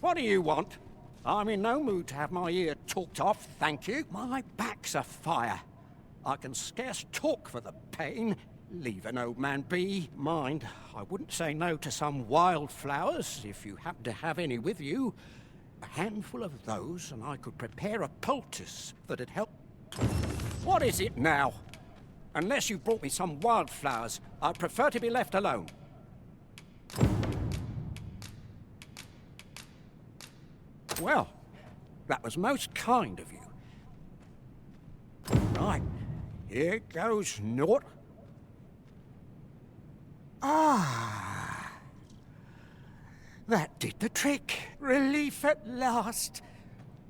What do you want? I'm in no mood to have my ear talked off, thank you. My back's afire. I can scarce talk for the pain. Leave an old man be. Mind, I wouldn't say no to some wildflowers, if you happen to have any with you. A handful of those, and I could prepare a poultice that'd help. What is it now? Unless you brought me some wildflowers, I'd prefer to be left alone. Well, that was most kind of you. Right, here goes naught. Ah, that did the trick. Relief at last.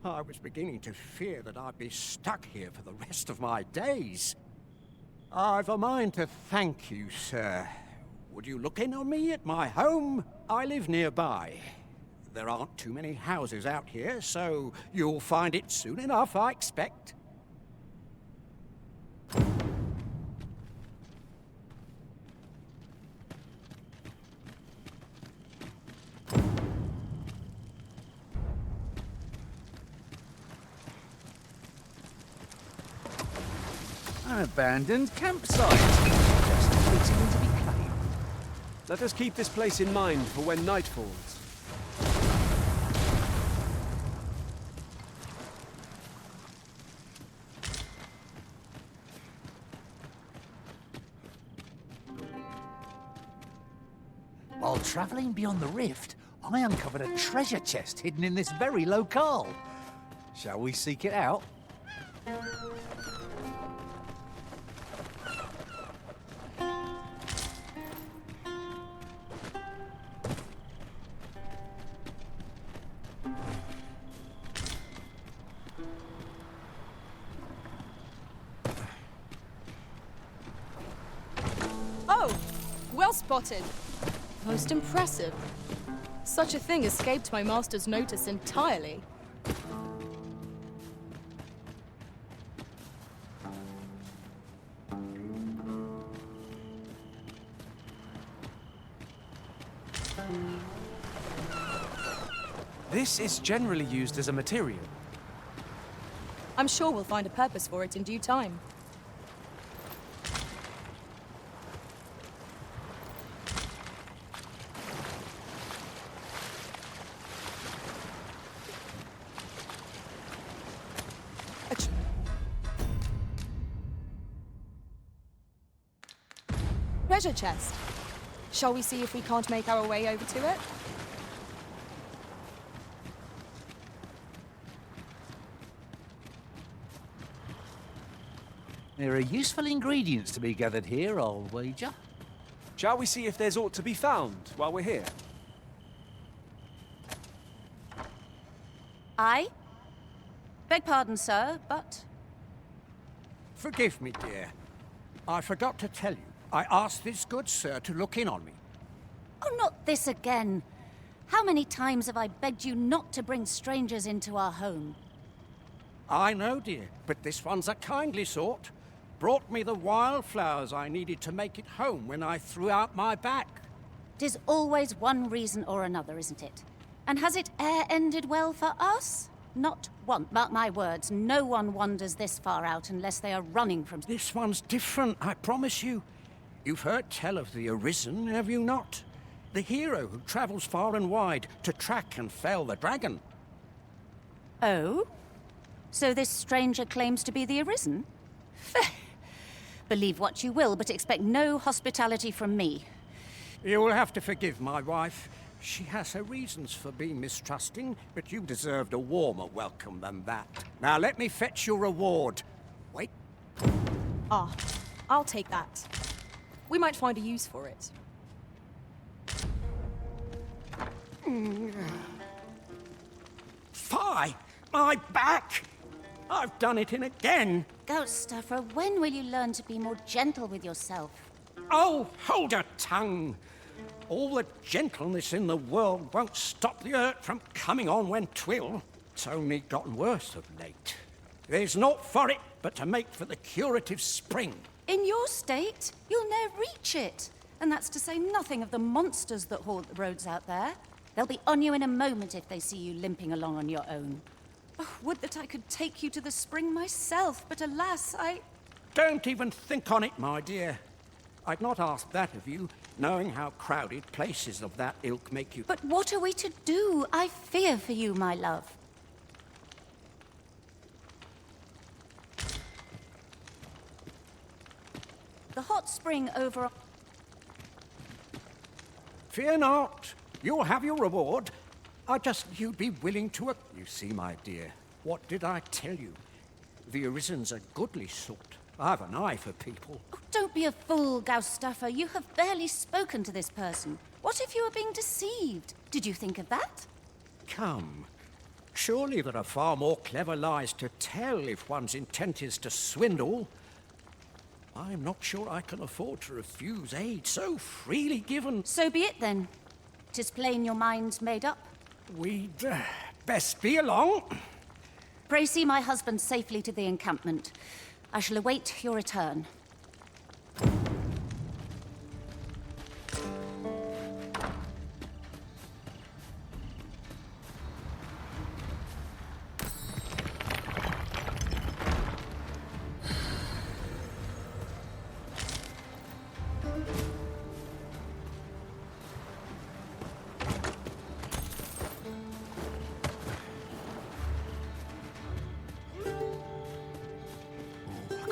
I was beginning to fear that I'd be stuck here for the rest of my days. I've a mind to thank you, sir. Would you look in on me at my home? I live nearby. There aren't too many houses out here, so you'll find it soon enough, I expect. An abandoned campsite. Just waiting to be claimed. Let us keep this place in mind for when night falls. While travelling beyond the rift, I uncovered a treasure chest hidden in this very locale. Shall we seek it out? Oh, well spotted. Most impressive. Such a thing escaped my master's notice entirely. This is generally used as a material. I'm sure we'll find a purpose for it in due time. Treasure chest. Shall we see if we can't make our way over to it? There are useful ingredients to be gathered here, I'll wager. Shall we see if there's aught to be found while we're here? I? Beg pardon, sir, but... Forgive me, dear. I forgot to tell you. I asked this good sir to look in on me. Oh, not this again. How many times have I begged you not to bring strangers into our home? I know, dear, but this one's a kindly sort. Brought me the wildflowers I needed to make it home when I threw out my back. 'Tis always one reason or another, isn't it? And has it e'er ended well for us? Not one. Mark my words, no one wanders this far out unless they are running from... This one's different, I promise you. You've heard tell of the Arisen, have you not? The hero who travels far and wide to track and fell the dragon. Oh? So this stranger claims to be the Arisen? Believe what you will, but expect no hospitality from me. You will have to forgive my wife. She has her reasons for being mistrusting, but you deserved a warmer welcome than that. Now let me fetch your reward. Wait. Ah, I'll take that. We might find a use for it. Fie! My back! I've done it in again! Ghost stuffer, when will you learn to be more gentle with yourself? Oh, hold your tongue! All the gentleness in the world won't stop the hurt from coming on when 'twill. It's only gotten worse of late. There's naught for it but to make for the curative spring. In your state, you'll ne'er reach it. And that's to say nothing of the monsters that haunt the roads out there. They'll be on you in a moment if they see you limping along on your own. Oh, would that I could take you to the spring myself, but alas, Don't even think on it, my dear. I'd not ask that of you, knowing how crowded places of that ilk make you. But what are we to do? I fear for you, my love. The hot spring over... Fear not. You'll have your reward. You'd be willing to... You see, my dear, what did I tell you? The Arisen's a goodly sort. I've an eye for people. Oh, don't be a fool, Gaustafa. You have barely spoken to this person. What if you were being deceived? Did you think of that? Come. Surely there are far more clever lies to tell if one's intent is to swindle. I'm not sure I can afford to refuse aid so freely given. So be it then. 'Tis plain your mind's made up. We'd best be along. Pray see my husband safely to the encampment. I shall await your return.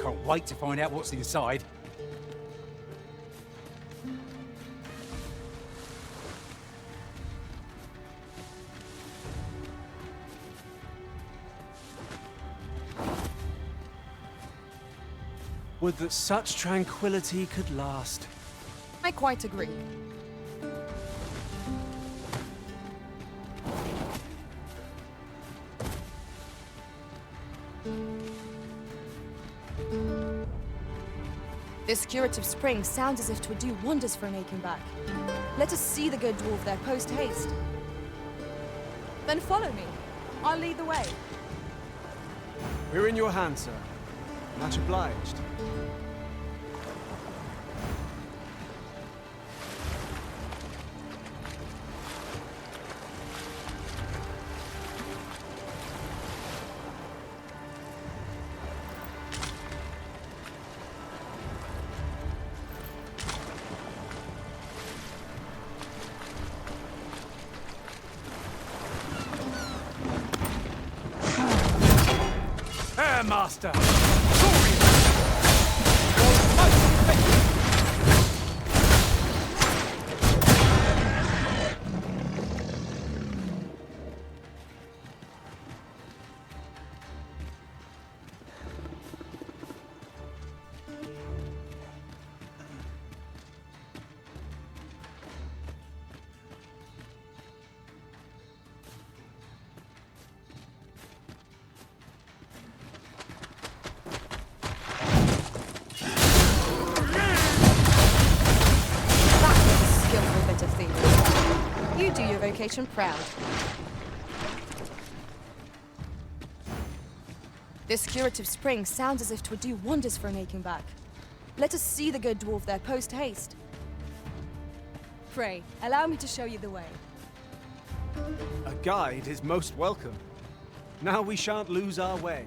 Can't wait to find out what's inside. Would that such tranquility could last. I quite agree. This curative spring sounds as if 'twould do wonders for making back. Let us see the good dwarf there post haste. Then follow me. I'll lead the way. We're in your hands, sir. Much obliged. Master! You do your vocation proud. This curative spring sounds as if 'twould do wonders for making back. Let us see the good dwarf there post haste. Pray, allow me to show you the way. A guide is most welcome. Now we shan't lose our way.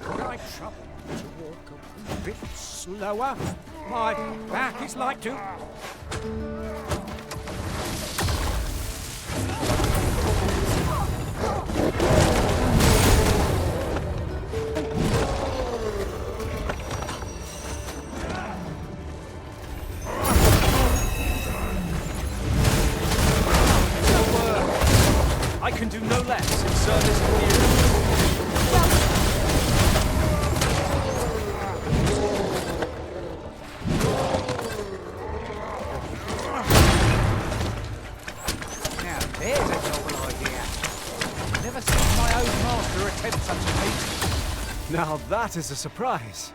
Could I trouble to walk a bit slower? My back is like to... I can do no less in service of you. Now, Now that is a surprise.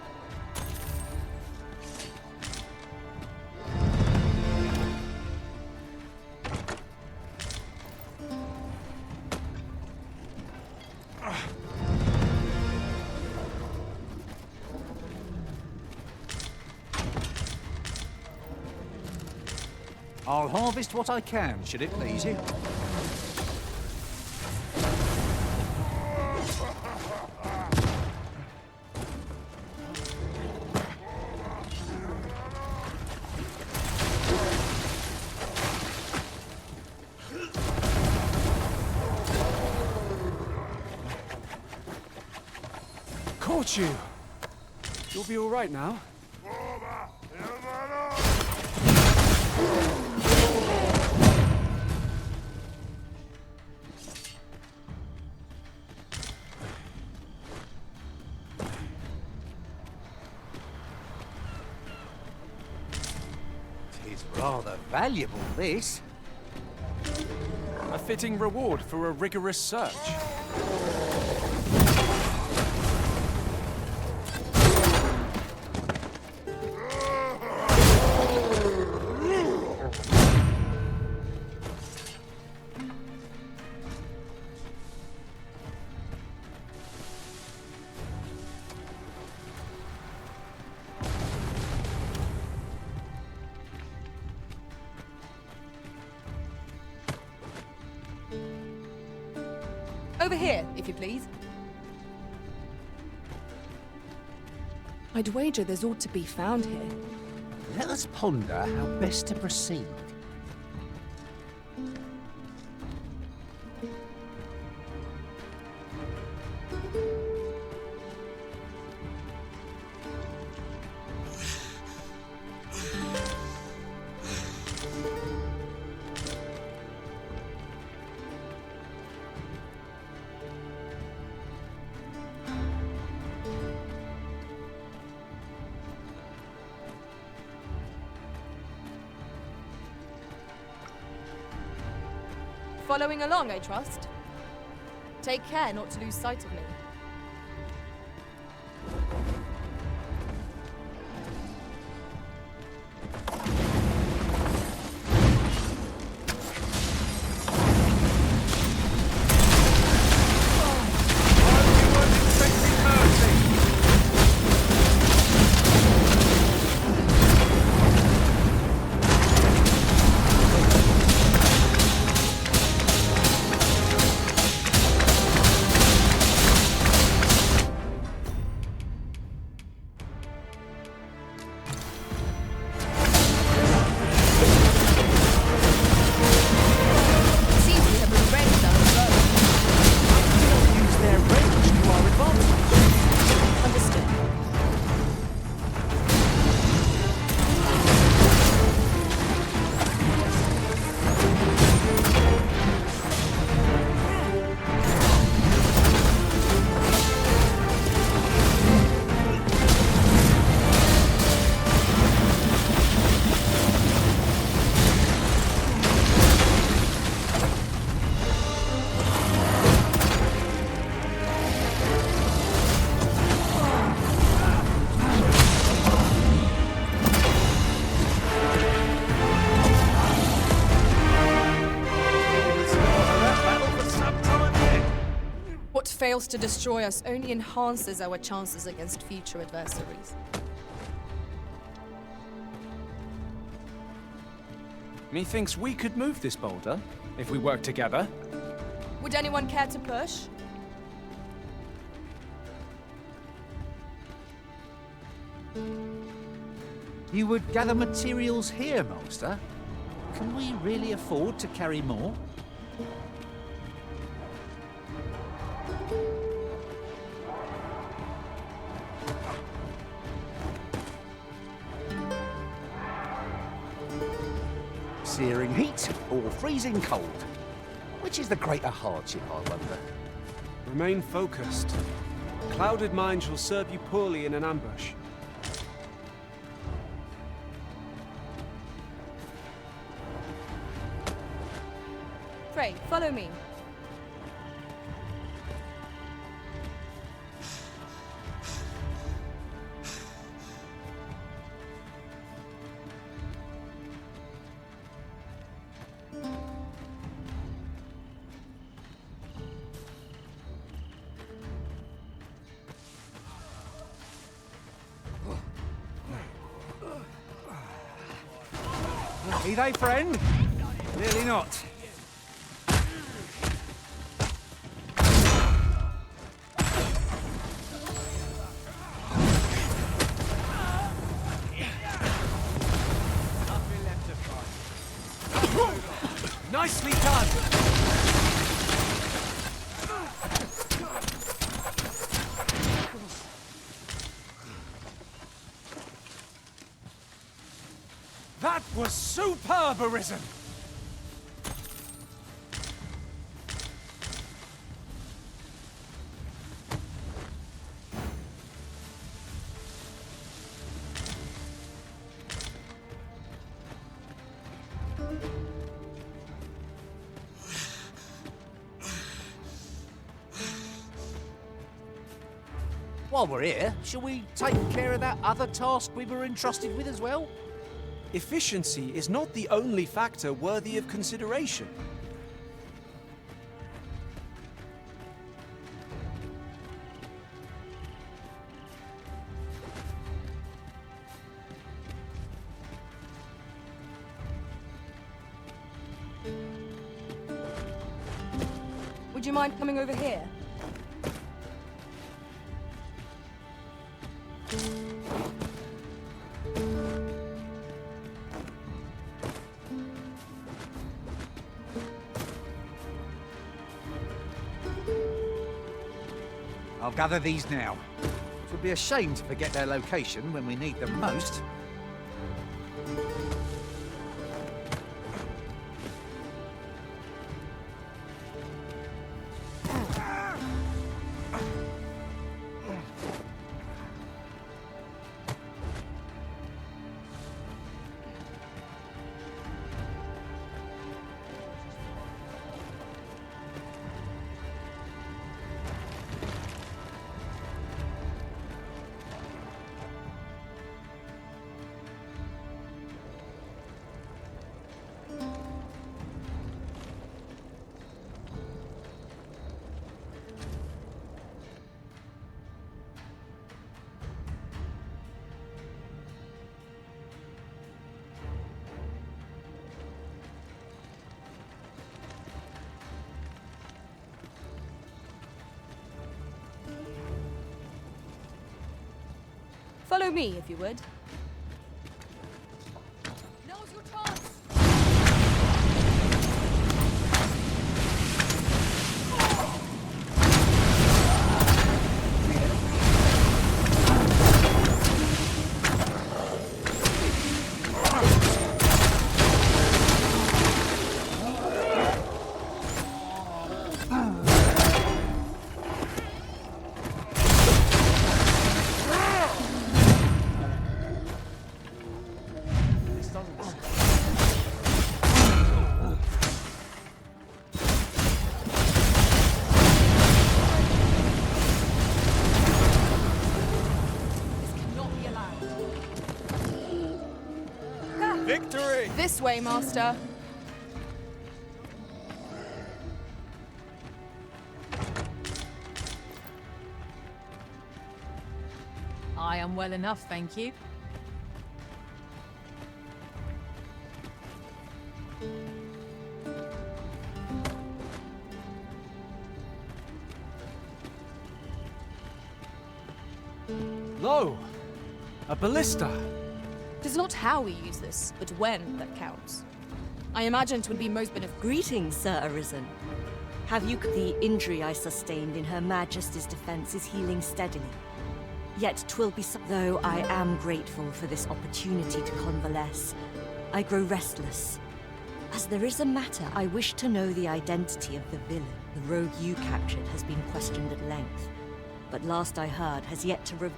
I'll harvest what I can, should it please you. Caught you! You'll be all right now. It's rather valuable, this. A fitting reward for a rigorous search. Over here, if you please. I'd wager there's ought to be found here. Let us ponder how best to proceed. Following along, I trust. Take care not to lose sight of me. What fails to destroy us only enhances our chances against future adversaries. Methinks we could move this boulder if we work together. Would anyone care to push? You would gather materials here, Maister. Can we really afford to carry more? Searing heat or freezing cold? Which is the greater hardship, I wonder? Remain focused. A clouded mind shall serve you poorly in an ambush. Pray, follow me. Be they friend? Clearly not. Nicely done! That was superb, Arisen! While we're here, shall we take care of that other task we were entrusted with as well? Efficiency is not the only factor worthy of consideration. Would you mind coming over here? I'll gather these now. It would be a shame to forget their location when we need them most. Follow me, if you would. Now's your chance! Victory! This way, Master. I am well enough, thank you. Lo! A ballista! It is not how we use this, but when that counts. I imagine it would be most beneficial. Greetings, Sir Arisen. Have you... The injury I sustained in Her Majesty's defense is healing steadily. Yet 'twill be so... Though I am grateful for this opportunity to convalesce, I grow restless. As there is a matter, I wish to know the identity of the villain. The rogue you captured has been questioned at length, but last I heard has yet to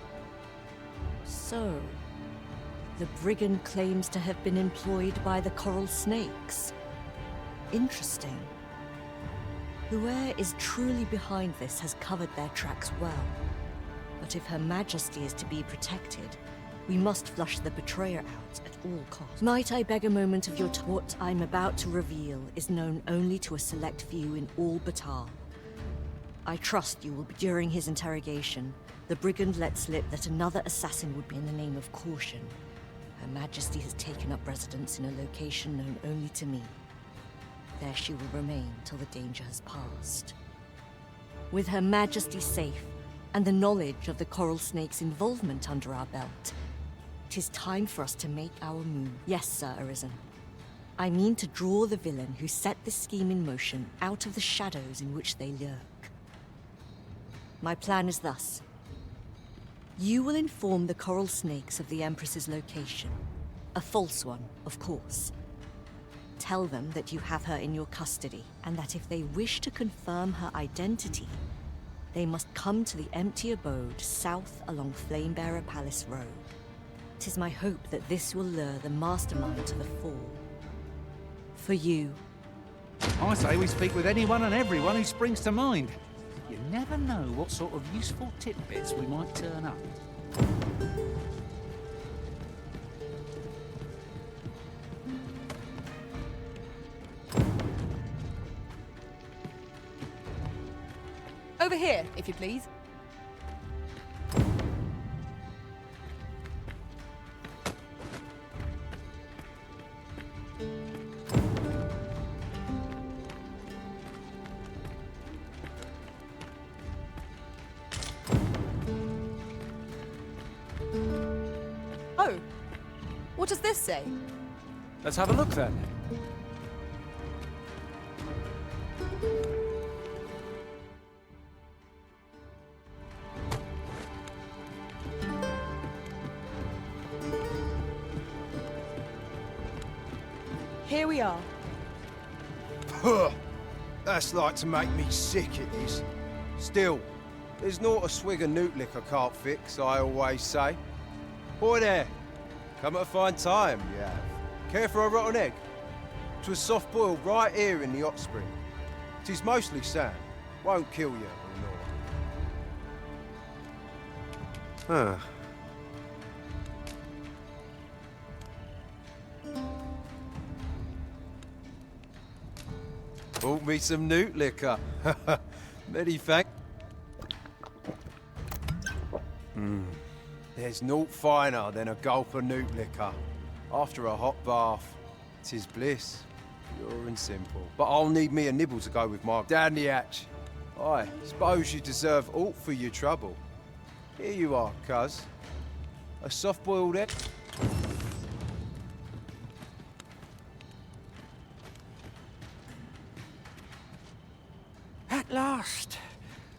So... the brigand claims to have been employed by the Coral Snakes. Interesting. Whoever is truly behind this has covered their tracks well. But if Her Majesty is to be protected, we must flush the betrayer out at all costs. Might I beg a moment of your time? What I'm about to reveal is known only to a select few in all Batar. I trust you will be. During his interrogation, the brigand let slip that another assassin would be in the name of Caution. Her Majesty has taken up residence in a location known only to me. There she will remain till the danger has passed. With Her Majesty safe, and the knowledge of the Coral Snake's involvement under our belt, it is time for us to make our move. Yes, Sir Arisen. I mean to draw the villain who set this scheme in motion out of the shadows in which they lurk. My plan is thus. You will inform the Coral Snakes of the Empress's location. A false one, of course. Tell them that you have her in your custody, and that if they wish to confirm her identity, they must come to the empty abode south along Flamebearer Palace Road. It is my hope that this will lure the mastermind to the fore. For you. I say we speak with anyone and everyone who springs to mind. You never know what sort of useful tidbits we might turn up. Over here, if you please. Oh, what does this say? Let's have a look then. Here we are. Puh! That's like to make me sick, it is. Still, there's not a swig of newt lick I can't fix, I always say. Boy there, come at a fine time, you have. Care for a rotten egg? 'Twas soft boiled right here in the hot spring. 'Tis mostly sand, won't kill you or naught. Huh. Bought me some newt liquor. Many thanks. There's naught finer than a gulp of newt liquor. After a hot bath, 'tis bliss, pure and simple. But I'll need me a nibble to go with my down the hatch. I suppose you deserve aught for your trouble. Here you are, cuz. A soft-boiled egg. At last!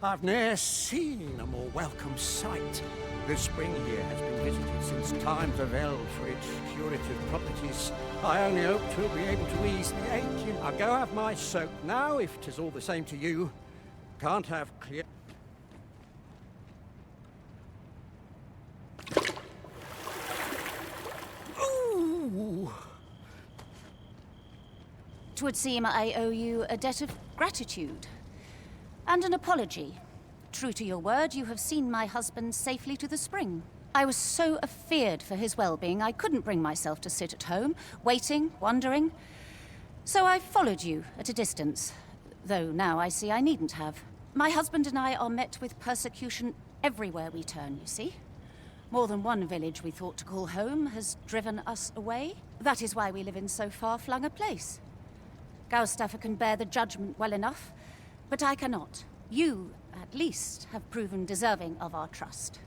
I've ne'er seen a more welcome sight. This spring here has been visited since times of eld for its curative properties. I only hope to be able to ease the ache. I'll go have my soak now, if 'tis all the same to you. Can't have clear... Ooh! 'Twould seem I owe you a debt of gratitude. And an apology. True to your word, you have seen my husband safely to the spring. I was so afeared for his well-being, I couldn't bring myself to sit at home, waiting, wondering. So I followed you at a distance, though now I see I needn't have. My husband and I are met with persecution everywhere we turn, you see. More than one village we thought to call home has driven us away. That is why we live in so far-flung a place. Gaustaffer can bear the judgment well enough, but I cannot. You, at least, have proven deserving of our trust.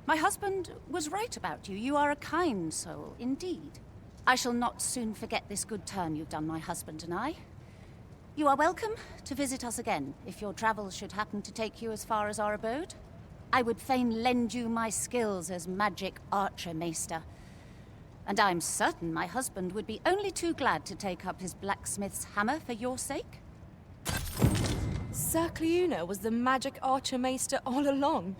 My husband was right about you. You are a kind soul, indeed. I shall not soon forget this good turn you've done my husband and I. You are welcome to visit us again, if your travels should happen to take you as far as our abode. I would fain lend you my skills as magic archer, Maister. And I'm certain my husband would be only too glad to take up his blacksmith's hammer for your sake. Sir Cleuna was the magic archer Maister all along.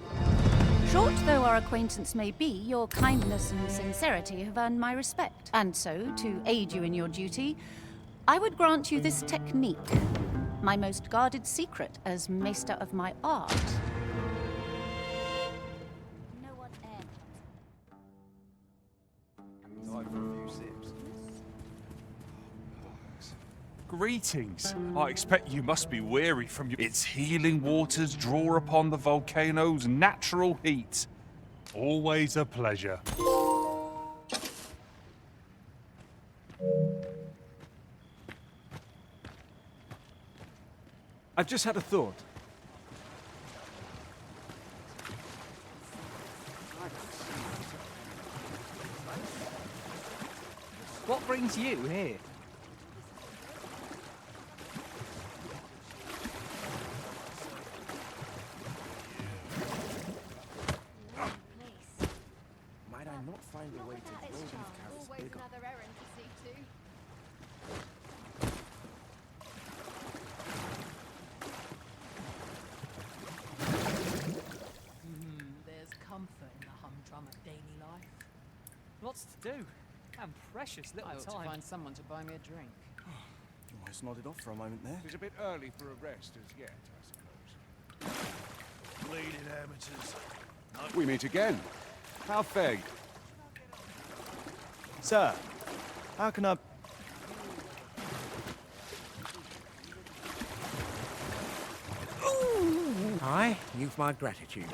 Short though our acquaintance may be, your kindness and sincerity have earned my respect. And so, to aid you in your duty, I would grant you this technique, my most guarded secret as Maister of my art. You know what air Time for a few sips. Greetings. I expect you must be weary from its healing waters draw upon the volcano's natural heat. Always a pleasure. I've just had a thought. What brings you here? Might I not find a way to grow these carrots bigger? There's comfort in the humdrum of daily life. Lots to do. And precious little I ought time. to find someone to buy me a drink. Almost nodded off for a moment there. It's a bit early for a rest as yet, I suppose. Bleeding amateurs. We meet again. How feg? Sir, how can I... Aye, you've my gratitude.